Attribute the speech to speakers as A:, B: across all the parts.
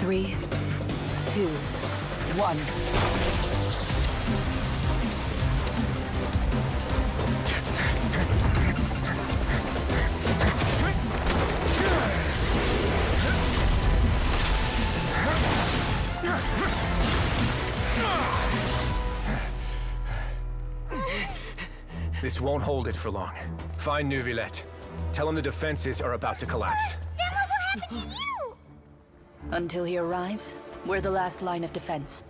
A: 3, 2, 1.
B: This won't hold it for long. Find Neuvillette. Tell him the defenses are about to collapse.
C: Then what will happen to you?
A: Until he arrives, we're the last line of defense.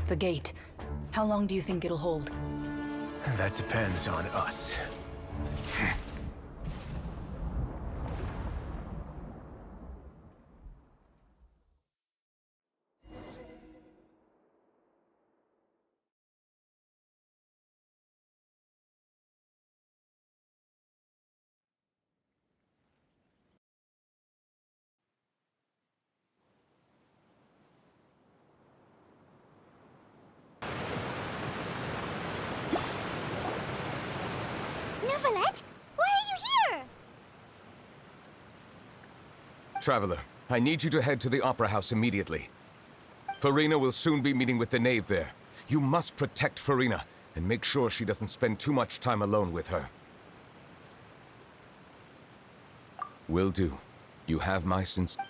A: The gate. How long do you think it'll hold?
B: That depends on us.
C: Neuvillette? Why are you here?
D: Traveler, I need you to head to the Opera House immediately. Farina will soon be meeting with the knave there. You must protect Farina, and make sure she doesn't spend too much time alone with her. Will do. You have my sincere...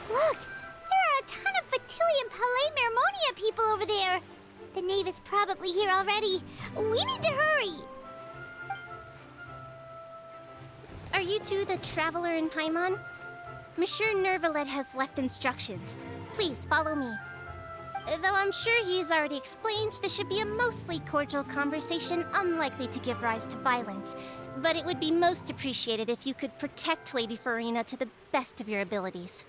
C: Look! There are a ton of Fatilian Palais Mermonia people over there! The knave is probably here already. We need to hurry! Are you two the Traveler in Paimon? Monsieur Neuvillette has left instructions. Please follow me. Though I'm sure he's already explained, this should be a mostly cordial conversation, unlikely to give rise to violence. But it would be most appreciated if you could protect Lady Farina to the best of your abilities.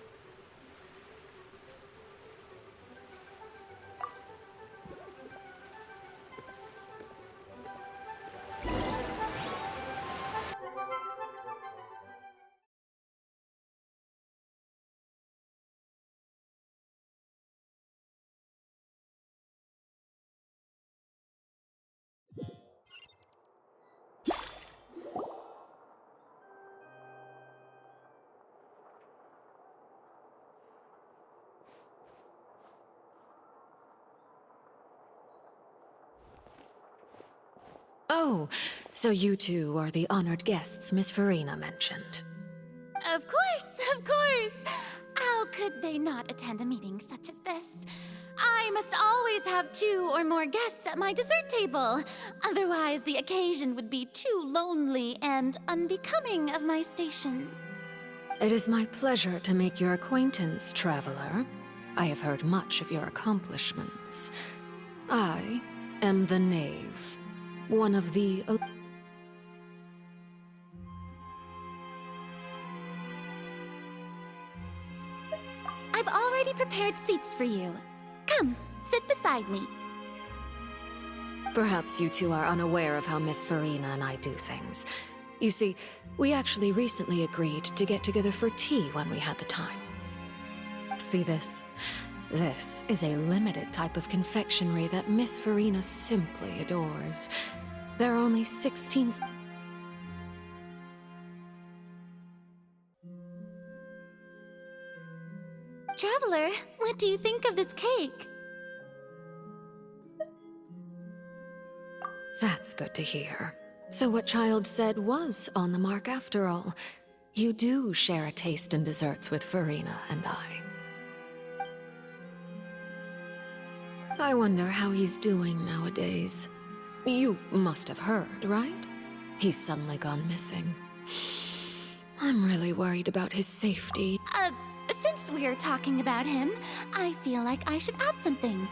E: Oh, so you two are the honored guests Miss Farina mentioned.
F: Of course, of course! How could they not attend a meeting such as this? I must always have 2 or more guests at my dessert table. Otherwise, the occasion would be too lonely and unbecoming of my station.
E: It is my pleasure to make your acquaintance, traveler. I have heard much of your accomplishments. I am the knave, one of the...
F: I've already prepared seats for you. Come, sit beside me.
E: Perhaps you two are unaware of how Miss Farina and I do things. You see, we actually recently agreed to get together for tea when we had the time. See this? This is a limited type of confectionery that Miss Farina simply adores. There are only 16...
F: Traveler, what do you think of this cake?
E: That's good to hear. So what Child said was on the mark after all. You do share a taste in desserts with Farina and I. I wonder how he's doing nowadays. You must have heard, right? He's suddenly gone missing. I'm really worried about his safety.
F: Since we're talking about him, I feel like I should add something.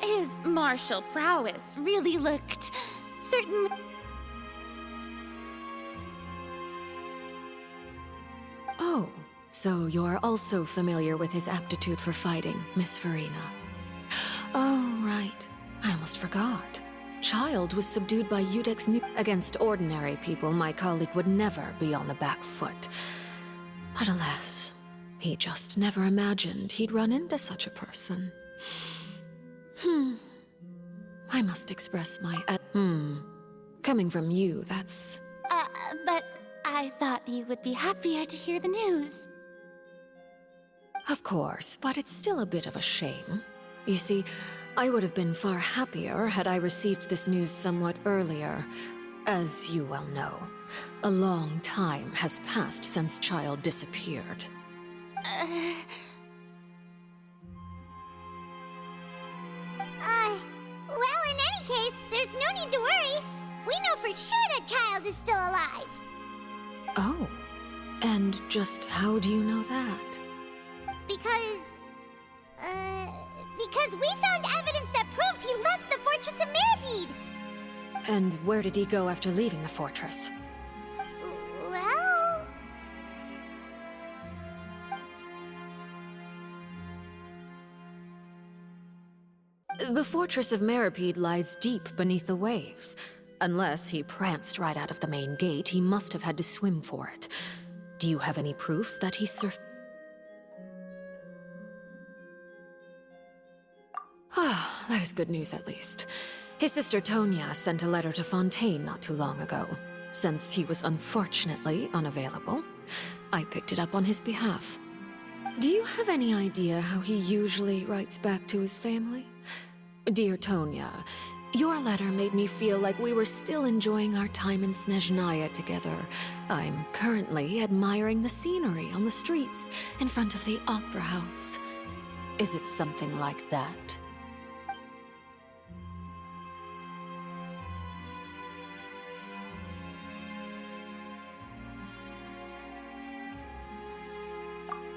F: His martial prowess really looked certain...
E: Oh, so you're also familiar with his aptitude for fighting, Miss Farina. Oh, right. I almost forgot. Child was subdued by Udek's new... Against ordinary people, my colleague would never be on the back foot. But alas, he just never imagined he'd run into such a person. I must express my... Coming from you, that's...
F: But I thought you would be happier to hear the news.
E: Of course, but it's still a bit of a shame. You see, I would have been far happier had I received this news somewhat earlier. As you well know, a long time has passed since Child disappeared.
C: Well, in any case, there's no need to worry. We know for sure that Child is still alive.
E: Oh, and just how do you know that?
C: Because we found evidence that proved he left the Fortress of Meripede.
E: And where did he go after leaving the fortress?
C: Well...
E: The Fortress of Meripede lies deep beneath the waves. Unless he pranced right out of the main gate, he must have had to swim for it. Do you have any proof that he surfed? Ah, that is good news at least. His sister Tonya sent a letter to Fontaine not too long ago. Since he was unfortunately unavailable, I picked it up on his behalf. Do you have any idea how he usually writes back to his family? Dear Tonya, your letter made me feel like we were still enjoying our time in Snezhnaya together. I'm currently admiring the scenery on the streets in front of the opera house. Is it something like that?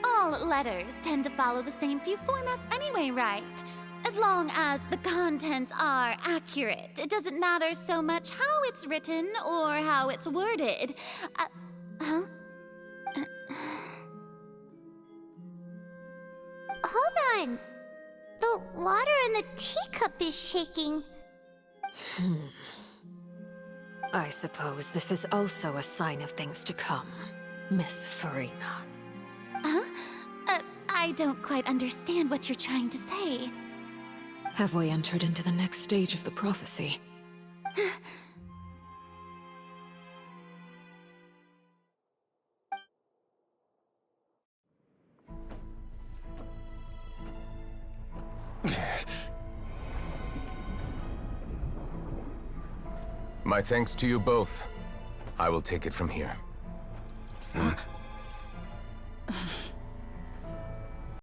F: All letters tend to follow the same few formats anyway, right? As long as the contents are accurate, it doesn't matter so much how it's written or how it's worded.
C: Hold on. The water in the teacup is shaking.
E: I suppose this is also a sign of things to come, Miss Farina.
F: I don't quite understand what you're trying to say.
E: Have we entered into the next stage of the prophecy?
D: My thanks to you both. I will take it from here.